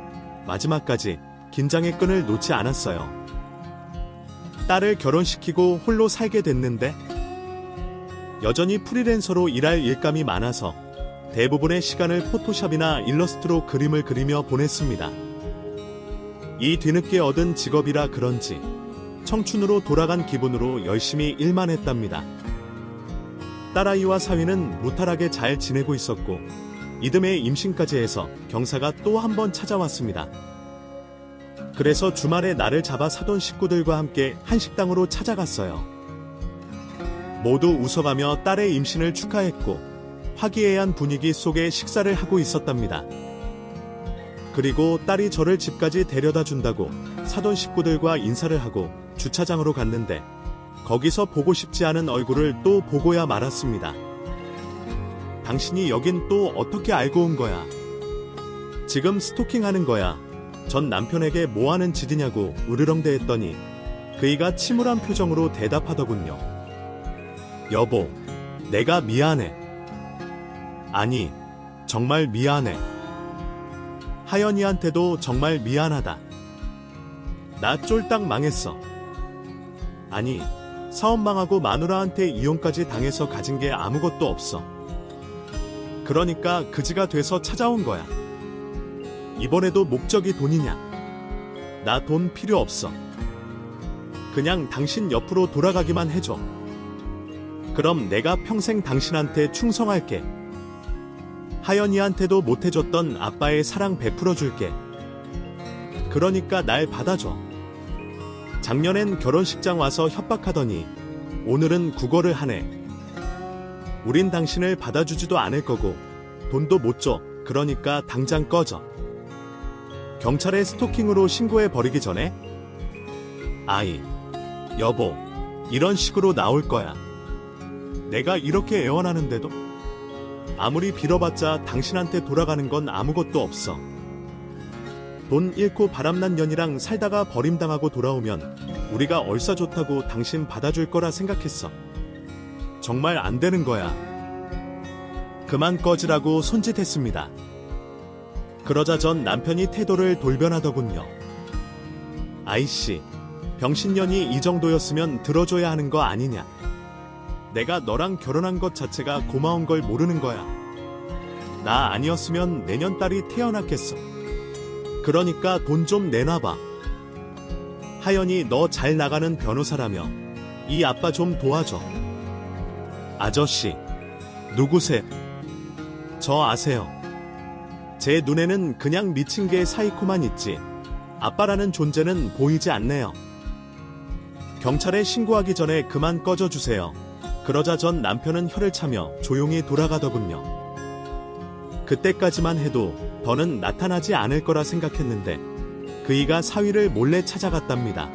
마지막까지 긴장의 끈을 놓지 않았어요. 딸을 결혼시키고 홀로 살게 됐는데 여전히 프리랜서로 일할 일감이 많아서 대부분의 시간을 포토샵이나 일러스트로 그림을 그리며 보냈습니다. 이 뒤늦게 얻은 직업이라 그런지 청춘으로 돌아간 기분으로 열심히 일만 했답니다. 딸아이와 사위는 무탈하게 잘 지내고 있었고 이듬해 임신까지 해서 경사가 또 한 번 찾아왔습니다. 그래서 주말에 나를 잡아 사돈 식구들과 함께 한식당으로 찾아갔어요. 모두 웃어가며 딸의 임신을 축하했고 화기애애한 분위기 속에 식사를 하고 있었답니다. 그리고 딸이 저를 집까지 데려다 준다고 사돈 식구들과 인사를 하고 주차장으로 갔는데 거기서 보고 싶지 않은 얼굴을 또 보고야 말았습니다. 당신이 여긴 또 어떻게 알고 온 거야? 지금 스토킹하는 거야. 전 남편에게 뭐하는 짓이냐고 으르렁대했더니 그이가 침울한 표정으로 대답하더군요. 여보, 내가 미안해. 아니, 정말 미안해. 하연이한테도 정말 미안하다. 나 쫄딱 망했어. 아니, 사업망하고 마누라한테 이혼까지 당해서 가진 게 아무것도 없어. 그러니까 그지가 돼서 찾아온 거야. 이번에도 목적이 돈이냐? 나 돈 필요 없어. 그냥 당신 옆으로 돌아가기만 해줘. 그럼 내가 평생 당신한테 충성할게. 하연이한테도 못해줬던 아빠의 사랑 베풀어줄게. 그러니까 날 받아줘. 작년엔 결혼식장 와서 협박하더니 오늘은 구걸을 하네. 우린 당신을 받아주지도 않을 거고 돈도 못 줘. 그러니까 당장 꺼져. 경찰에 스토킹으로 신고해버리기 전에. 아이, 여보, 이런 식으로 나올 거야. 내가 이렇게 애원하는데도 아무리 빌어봤자 당신한테 돌아가는 건 아무것도 없어. 돈 잃고 바람난 년이랑 살다가 버림당하고 돌아오면 우리가 얼싸 좋다고 당신 받아줄 거라 생각했어. 정말 안 되는 거야. 그만 꺼지라고 손짓했습니다. 그러자 전 남편이 태도를 돌변하더군요. 아이씨, 병신년이 이 정도였으면 들어줘야 하는 거 아니냐. 내가 너랑 결혼한 것 자체가 고마운 걸 모르는 거야. 나 아니었으면 내년 딸이 태어났겠어. 그러니까 돈 좀 내놔봐. 하연이 너 잘 나가는 변호사라며 이 아빠 좀 도와줘. 아저씨, 누구세요? 저 아세요? 제 눈에는 그냥 미친 개 사이코만 있지 아빠라는 존재는 보이지 않네요. 경찰에 신고하기 전에 그만 꺼져주세요. 그러자 전 남편은 혀를 차며 조용히 돌아가더군요. 그때까지만 해도 더는 나타나지 않을 거라 생각했는데 그이가 사위를 몰래 찾아갔답니다.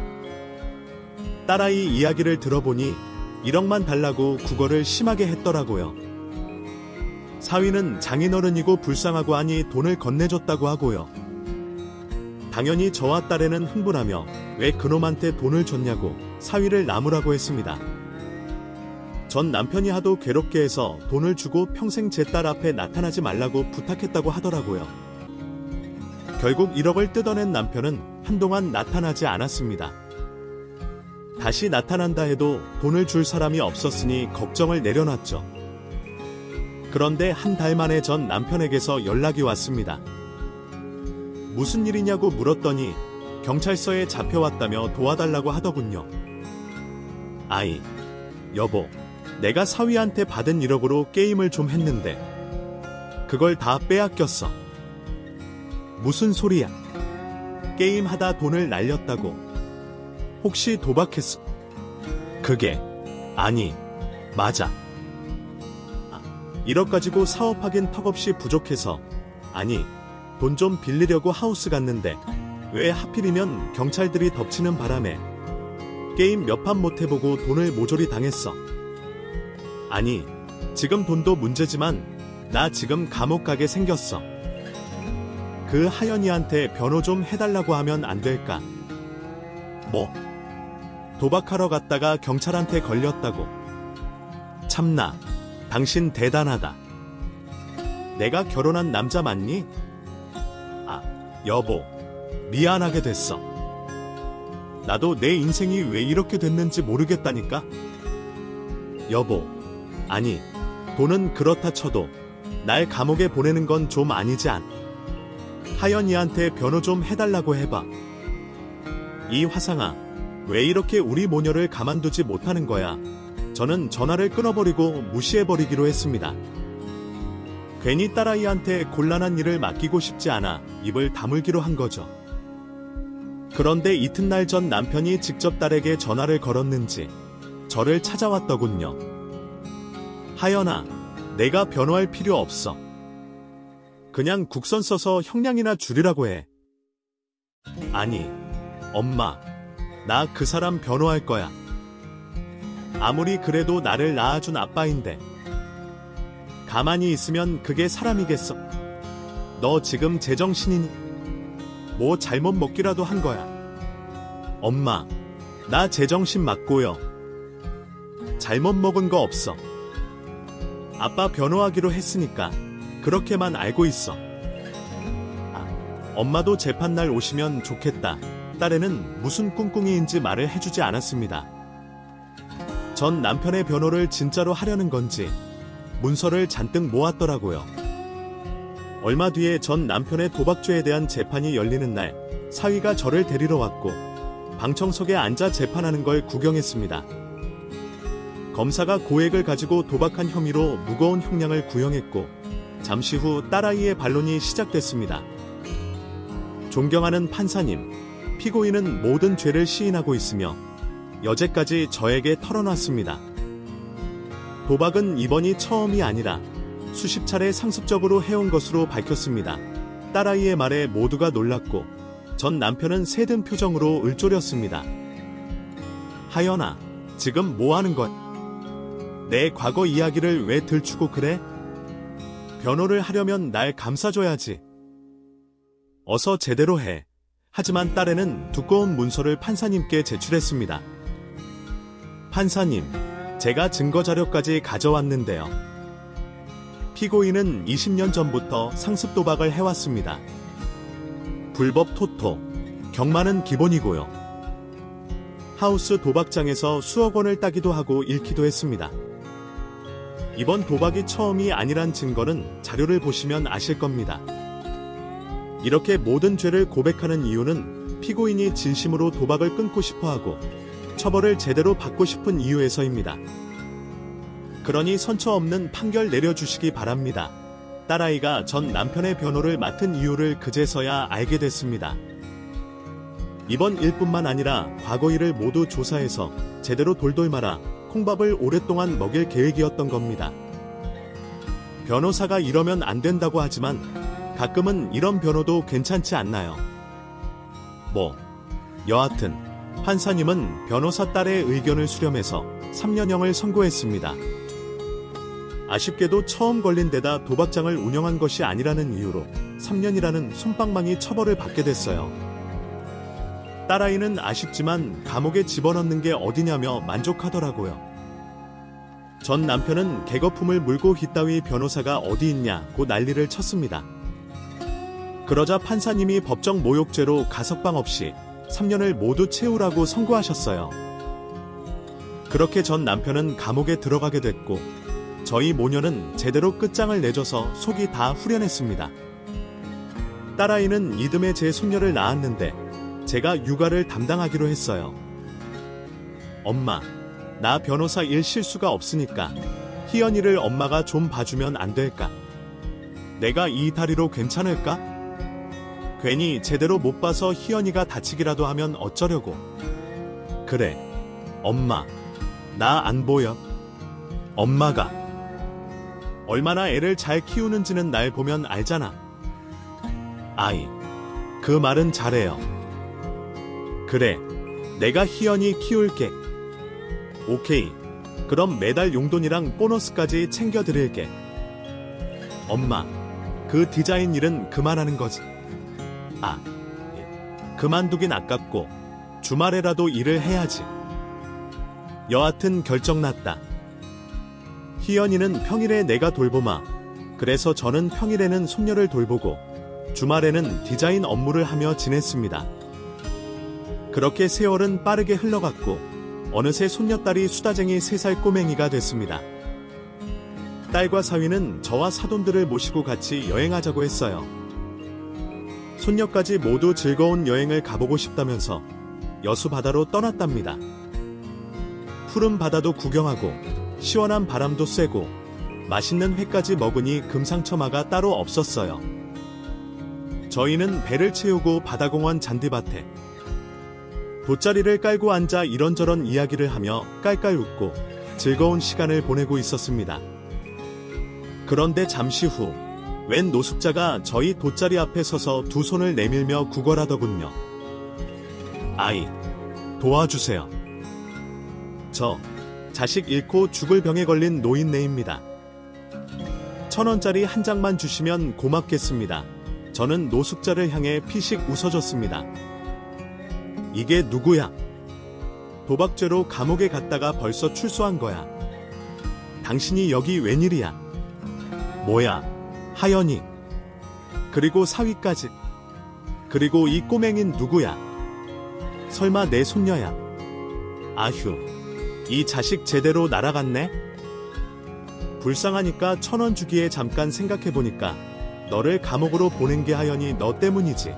딸아이 이야기를 들어보니 1억만 달라고 국어를 심하게 했더라고요. 사위는 장인어른이고 불쌍하고 하니 돈을 건네줬다고 하고요. 당연히 저와 딸애는 흥분하며 왜 그놈한테 돈을 줬냐고 사위를 나무라고 했습니다. 전 남편이 하도 괴롭게 해서 돈을 주고 평생 제 딸 앞에 나타나지 말라고 부탁했다고 하더라고요. 결국 1억을 뜯어낸 남편은 한동안 나타나지 않았습니다. 다시 나타난다 해도 돈을 줄 사람이 없었으니 걱정을 내려놨죠. 그런데 한 달 만에 전 남편에게서 연락이 왔습니다. 무슨 일이냐고 물었더니 경찰서에 잡혀왔다며 도와달라고 하더군요. 아이, 여보, 내가 사위한테 받은 1억으로 게임을 좀 했는데 그걸 다 빼앗겼어. 무슨 소리야? 게임하다 돈을 날렸다고. 혹시 도박했어? 그게 아니, 맞아. 1억 가지고 사업하긴 턱없이 부족해서 아니, 돈 좀 빌리려고 하우스 갔는데 왜 하필이면 경찰들이 덮치는 바람에 게임 몇 판 못 해보고 돈을 모조리 당했어. 아니, 지금 돈도 문제지만 나 지금 감옥 가게 생겼어. 그 하연이한테 변호 좀 해달라고 하면 안 될까? 뭐? 도박하러 갔다가 경찰한테 걸렸다고. 참나, 당신 대단하다. 내가 결혼한 남자 맞니? 아, 여보, 미안하게 됐어. 나도 내 인생이 왜 이렇게 됐는지 모르겠다니까? 여보, 아니, 돈은 그렇다 쳐도 날 감옥에 보내는 건 좀 아니지 않? 하연이한테 변호 좀 해달라고 해봐. 이 화상아, 왜 이렇게 우리 모녀를 가만두지 못하는 거야? 저는 전화를 끊어버리고 무시해버리기로 했습니다. 괜히 딸아이한테 곤란한 일을 맡기고 싶지 않아 입을 다물기로 한 거죠. 그런데 이튿날 전 남편이 직접 딸에게 전화를 걸었는지 저를 찾아왔더군요. 하연아, 내가 변호할 필요 없어. 그냥 국선 써서 형량이나 줄이라고 해. 아니, 엄마, 나 그 사람 변호할 거야. 아무리 그래도 나를 낳아준 아빠인데. 가만히 있으면 그게 사람이겠어? 너 지금 제정신이니? 뭐 잘못 먹기라도 한 거야. 엄마, 나 제정신 맞고요. 잘못 먹은 거 없어. 아빠 변호하기로 했으니까 그렇게만 알고 있어. 아, 엄마도 재판날 오시면 좋겠다. 딸애는 무슨 꿍꿍이인지 말을 해주지 않았습니다. 전 남편의 변호를 진짜로 하려는 건지 문서를 잔뜩 모았더라고요. 얼마 뒤에 전 남편의 도박죄에 대한 재판이 열리는 날 사위가 저를 데리러 왔고 방청석에 앉아 재판하는 걸 구경했습니다. 검사가 고액을 가지고 도박한 혐의로 무거운 형량을 구형했고 잠시 후 딸아이의 반론이 시작됐습니다. 존경하는 판사님, 피고인은 모든 죄를 시인하고 있으며 여태까지 저에게 털어놨습니다. 도박은 이번이 처음이 아니라 수십 차례 상습적으로 해온 것으로 밝혔습니다. 딸아이의 말에 모두가 놀랐고 전 남편은 새든 표정으로 을조렸습니다. 하연아, 지금 뭐 하는 거야? 내 과거 이야기를 왜 들추고 그래? 변호를 하려면 날 감싸줘야지. 어서 제대로 해. 하지만 딸애는 두꺼운 문서를 판사님께 제출했습니다. 판사님, 제가 증거자료까지 가져왔는데요. 피고인은 20년 전부터 상습 도박을 해왔습니다. 불법 토토, 경마는 기본이고요. 하우스 도박장에서 수억 원을 따기도 하고 잃기도 했습니다. 이번 도박이 처음이 아니란 증거는 자료를 보시면 아실 겁니다. 이렇게 모든 죄를 고백하는 이유는 피고인이 진심으로 도박을 끊고 싶어하고 처벌을 제대로 받고 싶은 이유에서입니다. 그러니 선처 없는 판결 내려주시기 바랍니다. 딸아이가 전 남편의 변호를 맡은 이유를 그제서야 알게 됐습니다. 이번 일뿐만 아니라 과거 일을 모두 조사해서 제대로 돌돌 말아 콩밥을 오랫동안 먹일 계획이었던 겁니다. 변호사가 이러면 안 된다고 하지만 가끔은 이런 변호도 괜찮지 않나요? 여하튼 판사님은 변호사 딸의 의견을 수렴해서 3년형을 선고했습니다. 아쉽게도 처음 걸린 데다 도박장을 운영한 것이 아니라는 이유로 3년이라는 솜방망이 처벌을 받게 됐어요. 딸아이는 아쉽지만 감옥에 집어넣는 게 어디냐며 만족하더라고요. 전 남편은 개거품을 물고 이따위 변호사가 어디 있냐고 난리를 쳤습니다. 그러자 판사님이 법정 모욕죄로 가석방 없이 3년을 모두 채우라고 선고하셨어요. 그렇게 전 남편은 감옥에 들어가게 됐고 저희 모녀는 제대로 끝장을 내줘서 속이 다 후련했습니다. 딸아이는 이듬해 제 손녀를 낳았는데 제가 육아를 담당하기로 했어요. 엄마, 나 변호사 일 실수가 없으니까 희연이를 엄마가 좀 봐주면 안 될까? 내가 이 다리로 괜찮을까? 괜히 제대로 못 봐서 희연이가 다치기라도 하면 어쩌려고. 그래, 엄마, 나 안 보여? 엄마가 얼마나 애를 잘 키우는지는 날 보면 알잖아. 아이, 그 말은 잘해요. 그래, 내가 희연이 키울게. 오케이, 그럼 매달 용돈이랑 보너스까지 챙겨드릴게. 엄마, 그 디자인 일은 그만하는 거지. 그만두긴 아깝고 주말에라도 일을 해야지. 여하튼 결정났다. 희연이는 평일에 내가 돌보마. 그래서 저는 평일에는 손녀를 돌보고 주말에는 디자인 업무를 하며 지냈습니다. 그렇게 세월은 빠르게 흘러갔고 어느새 손녀딸이 수다쟁이 3살 꼬맹이가 됐습니다. 딸과 사위는 저와 사돈들을 모시고 같이 여행하자고 했어요. 손녀까지 모두 즐거운 여행을 가보고 싶다면서 여수 바다로 떠났답니다. 푸른 바다도 구경하고 시원한 바람도 쐬고 맛있는 회까지 먹으니 금상첨화가 따로 없었어요. 저희는 배를 채우고 바다공원 잔디밭에 돗자리를 깔고 앉아 이런저런 이야기를 하며 깔깔 웃고 즐거운 시간을 보내고 있었습니다. 그런데 잠시 후 웬 노숙자가 저희 돗자리 앞에 서서 두 손을 내밀며 구걸하더군요. 아이, 도와주세요. 저 자식 잃고 죽을 병에 걸린 노인네입니다. 1,000원짜리 한 장만 주시면 고맙겠습니다. 저는 노숙자를 향해 피식 웃어줬습니다. 이게 누구야? 도박죄로 감옥에 갔다가 벌써 출소한 거야. 당신이 여기 웬일이야? 뭐야, 하연이. 그리고 사위까지. 그리고 이 꼬맹인 누구야? 설마 내 손녀야? 아휴, 이 자식 제대로 날아갔네? 불쌍하니까 1,000원 주기에 잠깐 생각해보니까 너를 감옥으로 보낸 게 하연이 너 때문이지.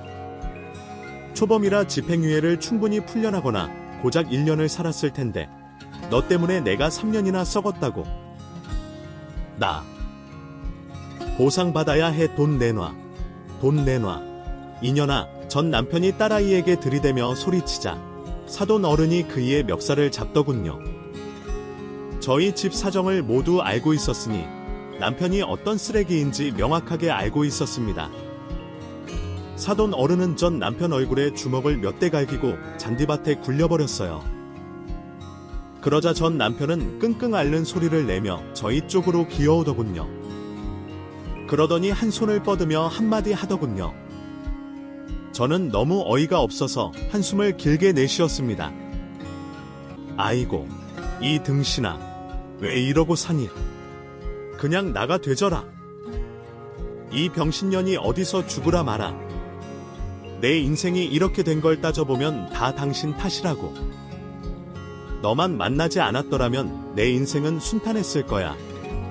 초범이라 집행유예를 충분히 풀려나거나 고작 1년을 살았을 텐데 너 때문에 내가 3년이나 썩었다고. 나 보상받아야 해. 돈 내놔. 돈 내놔. 이년아. 전 남편이 딸아이에게 들이대며 소리치자 사돈 어른이 그이의 멱살을 잡더군요. 저희 집 사정을 모두 알고 있었으니 남편이 어떤 쓰레기인지 명확하게 알고 있었습니다. 사돈 어른은 전 남편 얼굴에 주먹을 몇 대 갈기고 잔디밭에 굴려버렸어요. 그러자 전 남편은 끙끙 앓는 소리를 내며 저희 쪽으로 기어오더군요. 그러더니 한 손을 뻗으며 한마디 하더군요. 저는 너무 어이가 없어서 한숨을 길게 내쉬었습니다. 아이고, 이 등신아, 왜 이러고 사니? 그냥 나가 되져라. 이 병신년이 어디서 죽으라 마라. 내 인생이 이렇게 된 걸 따져보면 다 당신 탓이라고. 너만 만나지 않았더라면 내 인생은 순탄했을 거야.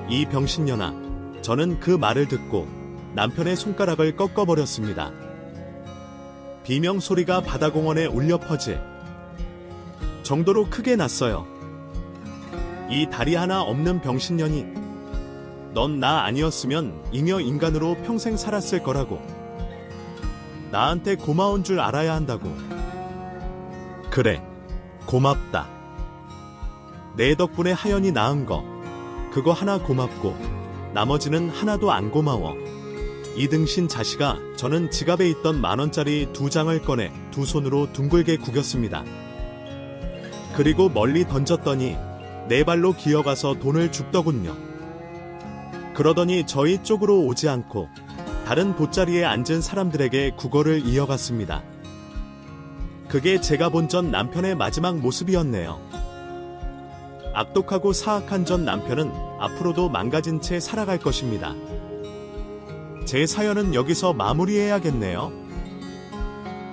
이 병신년아. 저는 그 말을 듣고 남편의 손가락을 꺾어버렸습니다. 비명 소리가 바다공원에 울려 퍼질 정도로 크게 났어요. 이 다리 하나 없는 병신년이. 넌 나 아니었으면 잉여 인간으로 평생 살았을 거라고. 나한테 고마운 줄 알아야 한다고. 그래, 고맙다. 내 덕분에 하연이 낳은 거, 그거 하나 고맙고 나머지는 하나도 안 고마워. 이등신 자식아. 저는 지갑에 있던 10,000원짜리 2장을 꺼내 두 손으로 둥글게 구겼습니다. 그리고 멀리 던졌더니 네 발로 기어가서 돈을 줍더군요. 그러더니 저희 쪽으로 오지 않고 다른 돗자리에 앉은 사람들에게 국어를 이어갔습니다. 그게 제가 본 전 남편의 마지막 모습이었네요. 악독하고 사악한 전 남편은 앞으로도 망가진 채 살아갈 것입니다. 제 사연은 여기서 마무리해야겠네요.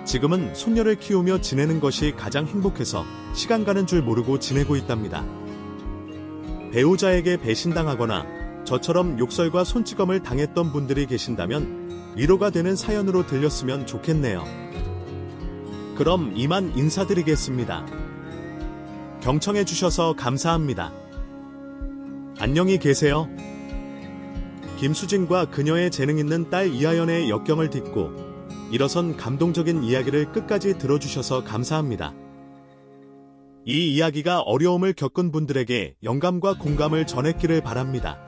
지금은 손녀를 키우며 지내는 것이 가장 행복해서 시간 가는 줄 모르고 지내고 있답니다. 배우자에게 배신당하거나 저처럼 욕설과 손찌검을 당했던 분들이 계신다면 위로가 되는 사연으로 들렸으면 좋겠네요. 그럼 이만 인사드리겠습니다. 경청해주셔서 감사합니다. 안녕히 계세요. 김수진과 그녀의 재능 있는 딸 이하연의 역경을 딛고 일어선 감동적인 이야기를 끝까지 들어주셔서 감사합니다. 이 이야기가 어려움을 겪은 분들에게 영감과 공감을 전했기를 바랍니다.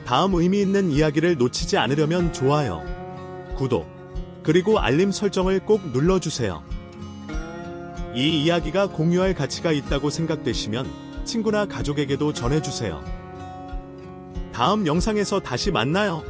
다음 의미 있는 이야기를 놓치지 않으려면 좋아요, 구독, 그리고 알림 설정을 꼭 눌러주세요. 이 이야기가 공유할 가치가 있다고 생각되시면 친구나 가족에게도 전해주세요. 다음 영상에서 다시 만나요.